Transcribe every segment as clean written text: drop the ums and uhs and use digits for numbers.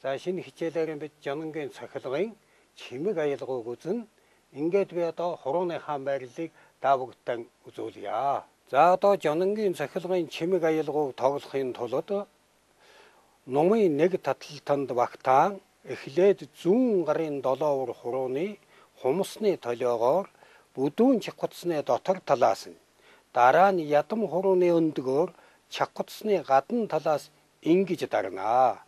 За шинэ хичээлээр бид Жононгийн цахилгын чимэг аялгауг үзэн ингээд би одоо хурууныхаа байрлалыг та бүхэнд үзүүлье. За одоо Жононгийн цахилгын чимэг аялгауг тоглохын тулд номын нэг таталтанд багтаан эхлээд зүүн гарын 7 ур хурууны хумсны толиогоор бүдүүн чавхцны дотор талаас нь дараа нь ядам хурууны өндгөөр чавхцны гадна талаас ингэж дарна.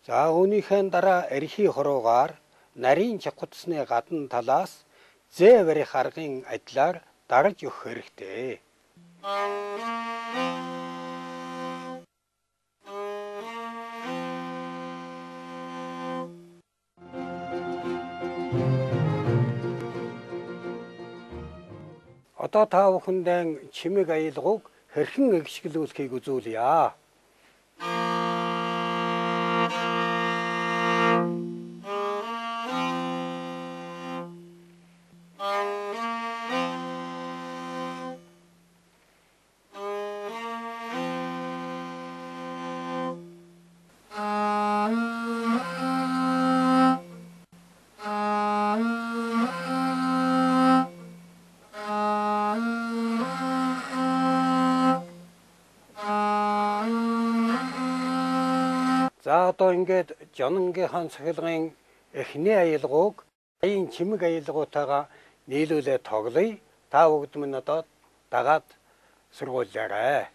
За үүнийхэн дараа эрхий хуруугаар нарийн чавхцны гадна талаас зээ барих аргын адилаар дарж өгөх хэрэгтэй. Одоо та бүхэндээ чимэг аялгауг хэрхэн эгшгэлүүлэхийг үзүүлье. За одоо ингээд Жононгийн цахилгын эхний аялгауг аян чимэг аялгуутайгаа нийлүүлээд тоглоё. Та бүгд минь одоо дагаад сургуулиарай.